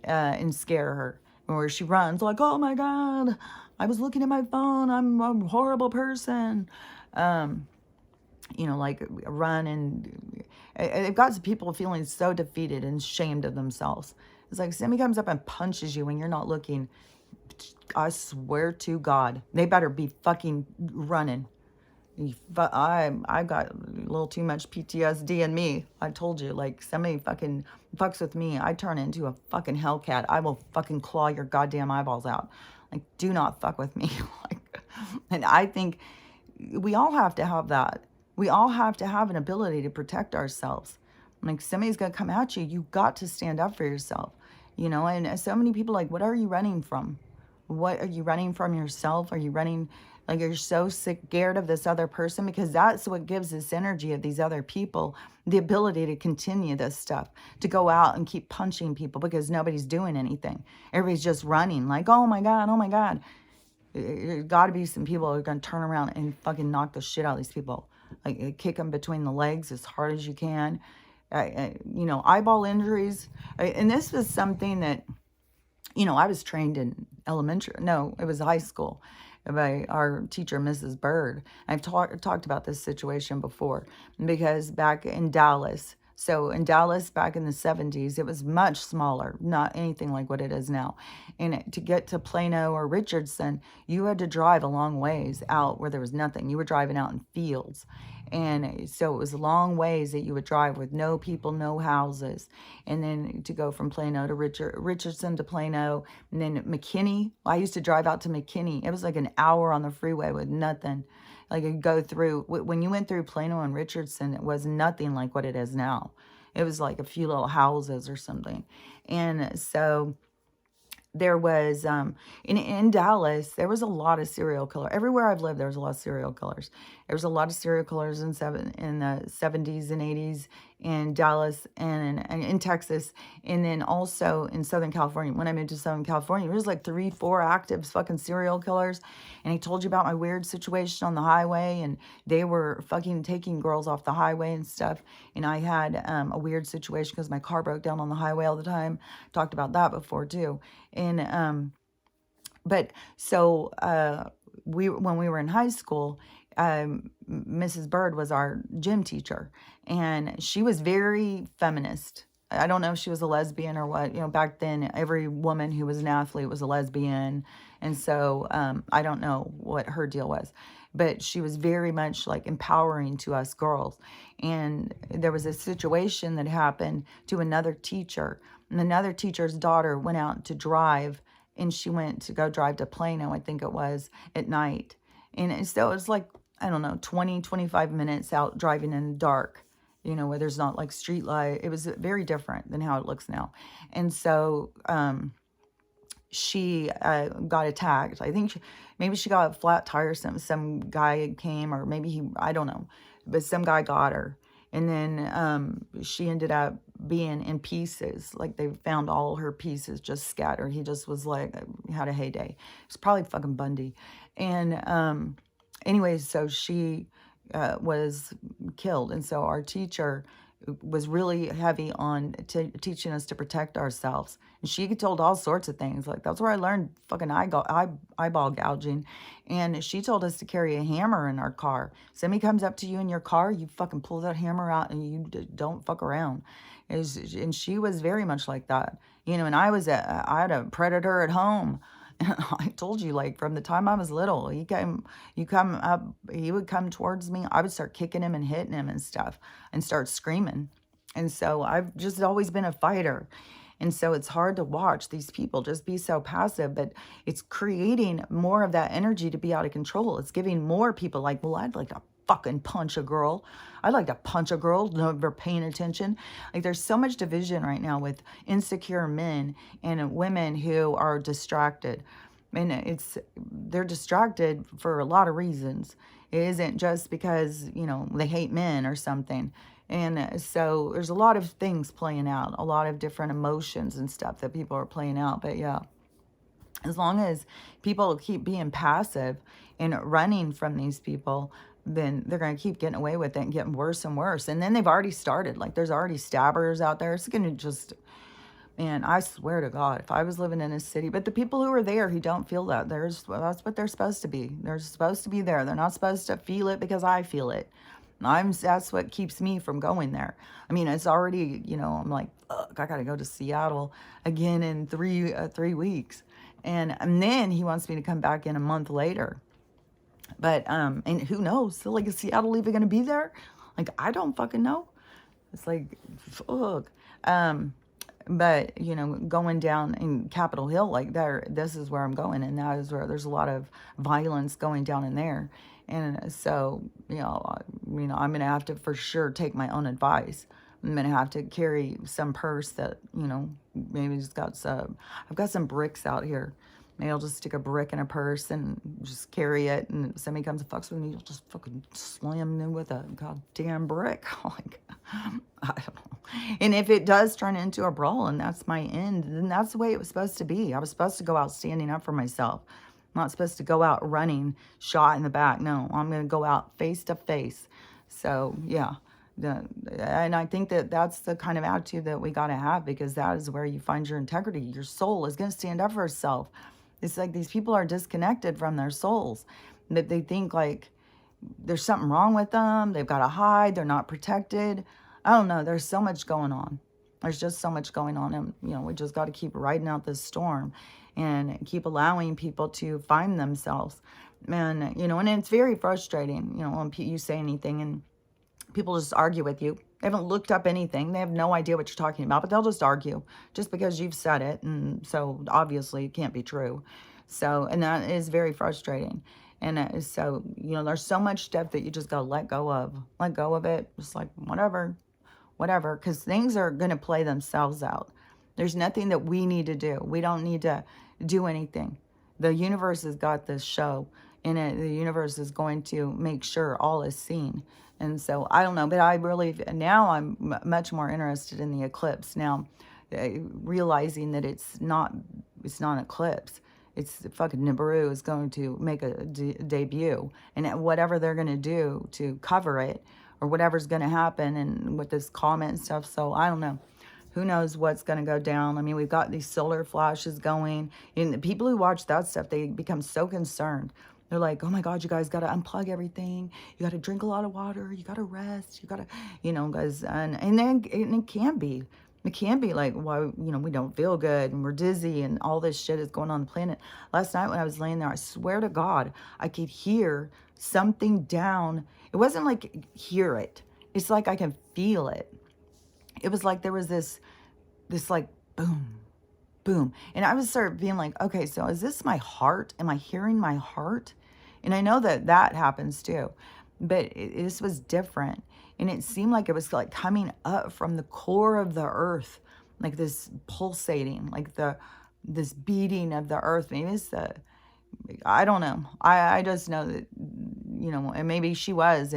and scare her, where she runs like, oh my God, I was looking at my phone, I'm a horrible person. You know, like, run, and it got people feeling so defeated and ashamed of themselves. It's like, somebody comes up and punches you when you're not looking. I swear to God, they better be fucking running. But I got a little too much PTSD in me. I told you, like, somebody fucking fucks with me, I turn into a fucking hellcat. I will fucking claw your goddamn eyeballs out. Like, do not fuck with me. Like, and I think we all have to have that. We all have to have an ability to protect ourselves. Like, somebody's gonna come at you, you got to stand up for yourself. You know, and so many people, like, what are you running from? What are you running from yourself? Are you running Like you're so scared of this other person because that's what gives this energy of these other people the ability to continue this stuff, to go out and keep punching people because nobody's doing anything. Everybody's just running like, oh my God, oh my God. There's got to be some people who are going to turn around and fucking knock the shit out of these people. Like kick them between the legs as hard as you can. Eyeball injuries. And this was something that, I was trained in it was high school by our teacher, Mrs. Bird. I've talked about this situation before because back in Dallas, so in Dallas back in the 70s, it was much smaller, not anything like what it is now. And to get to Plano or Richardson, you had to drive a long ways out where there was nothing. You were driving out in fields. And so it was long ways that you would drive with no people, no houses. And then to go from Plano to Richardson to Plano, and then McKinney. I used to drive out to McKinney. It was like an hour on the freeway with nothing. Like you go through, when you went through Plano and Richardson, it was nothing like what it is now. It was like a few little houses or something. And so there was in Dallas, there was a lot of serial killers. Everywhere I've lived, there was a lot of serial killers. There was a lot of serial killers in the 70s and 80s in Dallas and in Texas, and then also in Southern California. When I moved to Southern California, there was like 3-4 active fucking serial killers. And he told you about my weird situation on the highway, and they were fucking taking girls off the highway and stuff. And I had a weird situation because my car broke down on the highway all the time. Talked about that before too. And but so when we were in high school, Mrs. Bird was our gym teacher, and she was very feminist. I don't know if she was a lesbian or what. Back then, every woman who was an athlete was a lesbian, and so I don't know what her deal was, but she was very much like empowering to us girls. And there was a situation that happened to another teacher, and another teacher's daughter went out to drive, and she went to go drive to Plano, I think it was, at night. And so it was like, I don't know, 20, 25 minutes out driving in the dark, where there's not like street light. It was very different than how it looks now. And so she got attacked. I think maybe she got a flat tire. Some guy came, or maybe I don't know, but some guy got her. And then she ended up being in pieces. Like they found all her pieces just scattered. He just was like, had a heyday. It's probably fucking Bundy. And anyways, so she was killed. And so our teacher was really heavy on teaching us to protect ourselves. And she told all sorts of things. Like that's where I learned fucking eyeball gouging. And she told us to carry a hammer in our car. Somebody comes up to you in your car, you fucking pull that hammer out and you don't fuck around. And she was very much like that. And I had a predator at home. I told you, like, from the time I was little, he would come towards me. I would start kicking him and hitting him and stuff and start screaming. And so I've just always been a fighter. And so it's hard to watch these people just be so passive, but it's creating more of that energy to be out of control. It's giving more people like, well, I'd like to fucking punch a girl. I'd like to punch a girl, never paying attention. Like there's so much division right now with insecure men and women who are distracted. And they're distracted for a lot of reasons. It isn't just because, they hate men or something. And so there's a lot of things playing out, a lot of different emotions and stuff that people are playing out. But yeah, as long as people keep being passive and running from these people, then they're going to keep getting away with it and getting worse and worse. And then they've already started. Like there's already stabbers out there. It's going to just, man, I swear to God, if I was living in a city, but the people who are there who don't feel that, that's what they're supposed to be. They're supposed to be there. They're not supposed to feel it because I feel it. That's what keeps me from going there. I mean, it's already, I'm like, fuck, I got to go to Seattle again in 3 weeks. And then he wants me to come back in a month later. But, and who knows? So, like, is Seattle even going to be there? Like, I don't fucking know. It's like, fuck. But, going down in Capitol Hill, like this is where I'm going. And that is where there's a lot of violence going down in there. And so, I'm going to have to for sure take my own advice. I'm going to have to carry some purse that, maybe just got I've got some bricks out here. Maybe I'll just stick a brick in a purse and just carry it. And if somebody comes and fucks with me, you'll just fucking slam them with a goddamn brick. Like, I don't know. And if it does turn into a brawl and that's my end, then that's the way it was supposed to be. I was supposed to go out standing up for myself. I'm not supposed to go out running, shot in the back. No, I'm going to go out face to face. So, yeah. And I think that that's the kind of attitude that we got to have, because that is where you find your integrity. Your soul is going to stand up for itself. It's like these people are disconnected from their souls. That they think like there's something wrong with them. They've got to hide. They're not protected. I don't know. There's so much going on. There's just so much going on. And, you know, we just got to keep riding out this storm and keep allowing people to find themselves. And, you know, and it's very frustrating, you know, when you say anything and people just argue with you. They haven't looked up anything. They have no idea what you're talking about, but they'll just argue just because you've said it. And so obviously it can't be true. So, and that is very frustrating. And so, you know, there's so much stuff that you just got to let go of. Let go of it. Just like, whatever, because things are going to play themselves out. There's nothing that we need to do. We don't need to do anything. The universe has got this show, and the universe is going to make sure all is seen. And so, I don't know, but I really, now I'm much more interested in the eclipse. Now, realizing that it's not an eclipse. It's fucking Nibiru is going to make a debut. And whatever they're going to do to cover it, or whatever's going to happen, and with this comment and stuff. So, I don't know. Who knows what's going to go down? I mean, we've got these solar flashes going. And the people who watch that stuff, they become so concerned. They're like, oh my God, you guys got to unplug everything. You got to drink a lot of water. You got to rest. You got to, you know, guys. And then it can be. It can be like, why, you know, we don't feel good and we're dizzy and all this shit is going on the planet. Last night when I was laying there, I swear to God, I could hear something down. It wasn't like hear it. It's like I can feel it. It was like there was this like boom, boom. And I was sort of being like, okay, so is this my heart? Am I hearing my heart? And I know that that happens too, but this was different. And it seemed like it was like coming up from the core of the earth, like this pulsating, like this beating of the earth. Maybe it's I don't know. I just know that, you know, and maybe she was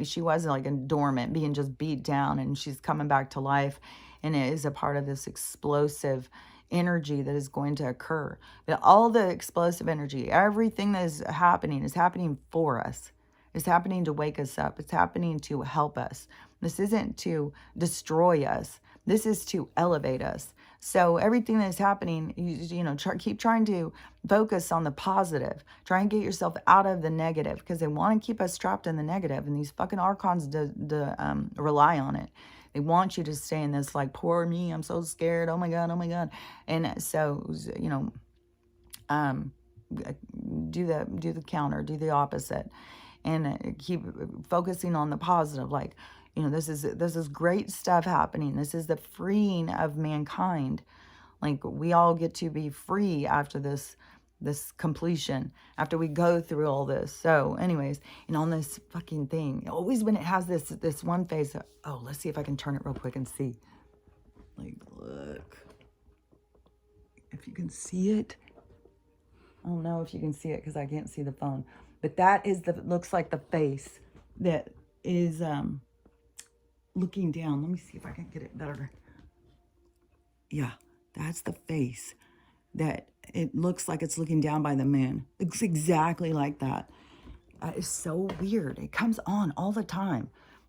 she was like a dormant, being just beat down, and she's coming back to life, and it is a part of this explosive energy that is going to occur. But all the explosive energy, everything that is happening for us. It's happening to wake us up. It's happening to help us. This isn't to destroy us. This is to elevate us. So everything that's happening, you know, keep trying to focus on the positive. Try and get yourself out of the negative, because they want to keep us trapped in the negative, and these fucking archons rely on it. They want you to stay in this like, poor me, I'm so scared, oh my God, oh my God. And so, you know, do the counter, do the opposite, and keep focusing on the positive. Like, you know, this is great stuff happening. This is the freeing of mankind. Like, we all get to be free after this completion, after we go through all this. So anyways, and on this fucking thing, always when it has this one face, oh, let's see if I can turn it real quick and see. Like, look. If you can see it. I don't know if you can see it because I can't see the phone. But that is looks like the face that is looking down. Let me see if I can get it better. Yeah, that's the face that it looks like it's looking down by the moon. It looks exactly like that. It's so weird. It comes on all the time.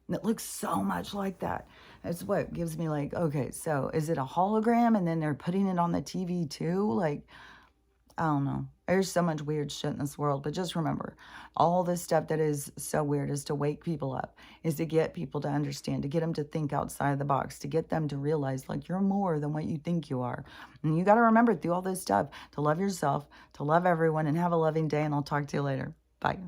And it looks so much like that. That's what gives me like, okay, so is it a hologram and then they're putting it on the TV too? Like, I don't know. There's so much weird shit in this world. But just remember, all this stuff that is so weird is to wake people up, is to get people to understand, to get them to think outside the box, to get them to realize, like, you're more than what you think you are. And you got to remember through all this stuff to love yourself, to love everyone, and have a loving day. And I'll talk to you later. Bye.